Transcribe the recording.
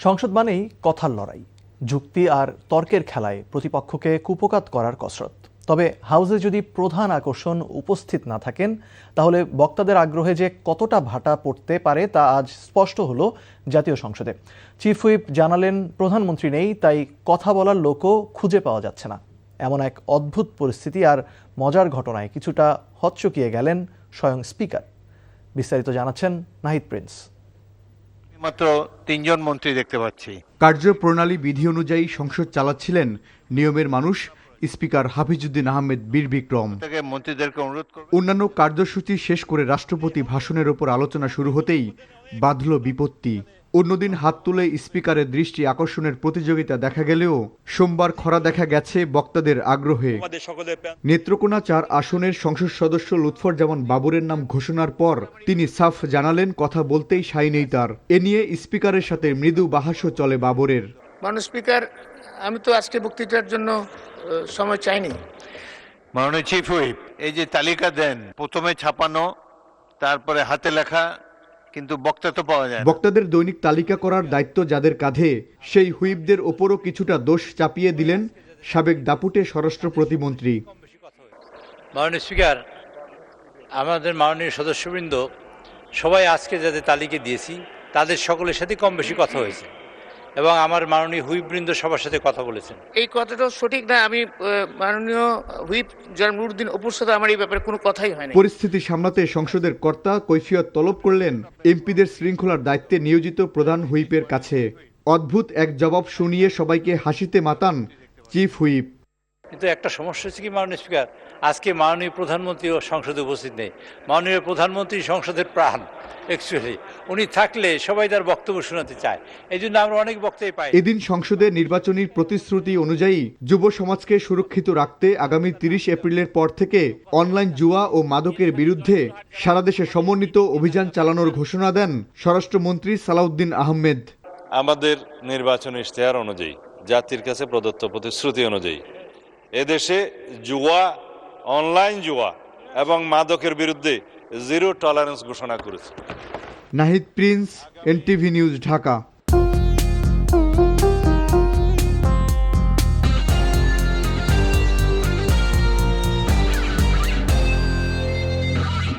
সংসদ মানেই কথার লড়াই, যুক্তি আর তর্কের খেলায় প্রতিপক্ষকে কুপোকাত করার কসরত। তবে হাউসে যদি প্রধান আকর্ষণ উপস্থিত না থাকেন, তাহলে বক্তাদের আগ্রহে যে কতটা ভাটা পড়তে পারে তা আজ স্পষ্ট হলো জাতীয় সংসদে। চিফ হুইপ জানালেন, প্রধানমন্ত্রী নেই, তাই কথা বলার লোকও খুঁজে পাওয়া যাচ্ছে না। এমন এক অদ্ভুত পরিস্থিতি আর মজার ঘটনায় কিছুটা হকচকিয়ে গেলেন স্বয়ং স্পিকার। বিস্তারিত জানাচ্ছেন নাহিদ প্রিন্স। মাত্র ৩ জন মন্ত্রী দেখতে পাচ্ছি। কার্যপ্রণালী বিধি অনুযায়ী সংসদ চালাচ্ছিলেন নিয়মের মানুষ স্পিকার হাফিজউদ্দিন আহমেদ বীর বিক্রম। মন্ত্রীদেরকে অনুরোধ করব, অন্যান্য কার্যসূচি শেষ করে রাষ্ট্রপতি ভাষণের ওপর আলোচনা শুরু হতেই বাধল বিপত্তি। অন্যদিন হাত তুলে স্পিকারের দৃষ্টি আকর্ষণের প্রতিযোগিতা দেখা গেলেও সোমবার খরা দেখা গেছে বক্তাদের আগ্রহে। নেত্রকোনা ৪ আসনের সংসদ সদস্য লুৎফর বাবুরের নাম ঘোষণার পর তিনি সাফ জানালেন, কথা বলতেই সাই নেই তার। এ নিয়ে স্পিকারের সাথে মৃদু বাহাস্য চলে বাবুরের। মাননীয় স্পিকার, আমি তো আজকে বক্তৃতার জন্য সময় চাইনি। মাননীয় চিফ হুইপ, এই যে তালিকা দেন, প্রথমে ছাপানো, তারপরে হাতে লেখা, কিন্তু বক্তা তো পাওয়া যায় না। বক্তাদের দৈনিক তালিকা করার দায়িত্ব যাদের কাঁধে, সেই হুইপদের ওপরও কিছুটা দোষ চাপিয়ে দিলেন সাবেক দাপুটে স্বরাষ্ট্র প্রতিমন্ত্রী। মাননীয় স্পিকার, আমাদের মাননীয় সদস্যবৃন্দ সবাই আজকে যাদের তালিকা দিয়েছি তাদের সকলের সাথে কম বেশি কথা হয়েছে এবং আমার মাননীয় হুইপবৃন্দ সবার সাথে কথা বলেছেন। এই কথাটা সঠিক না। আমি মাননীয় হুইপ জনাব নুরুদ্দিন অপুর সাথে আমার এই ব্যাপারে কোনো কথাই হয়নি। পরিস্থিতি সামলাতে সংসদের কর্তা কৈফিয়ত তলব করলেন এমপিদের শৃঙ্খলার দায়িত্বে নিয়োজিত প্রধান হুইপের কাছে। অদ্ভুত এক জবাব শুনিয়ে সবাইকে হাসিতে মাতান চিফ হুইপ। কিন্তু একটা সমস্যা হচ্ছে কি মাননীয় স্পিকার, আজকে মাননীয় প্রধানমন্ত্রীও সংসদে উপস্থিত নেই। মাননীয় প্রধানমন্ত্রী সংসদের প্রাণ। অ্যাকচুয়ালি উনি থাকলে সবাই তার বক্তব্য শোনাতে চায়, এই জন্য আমরা অনেক বক্তব্য পাই। এদিন সংসদে নির্বাচনী প্রতিশ্রুতি অনুযায়ী যুব সমাজকে সুরক্ষিত রাখতে আগামী 30 এপ্রিলের পর থেকে অনলাইন জুয়া ও মাদকের বিরুদ্ধে সারা দেশে সমন্বিত অভিযান চালানোর ঘোষণা দেন স্বরাষ্ট্রমন্ত্রী সালাউদ্দিন আহমেদ। আমাদের নির্বাচনী ইশতেহার অনুযায়ী, জাতির কাছে প্রদত্ত প্রতিশ্রুতি অনুযায়ী এদেশে জুয়া, অনলাইন জুয়া এবং মাদকের বিরুদ্ধে জিরো টলারেন্স ঘোষণা করেছে। Nahid Prince, NTV news, Dhaka.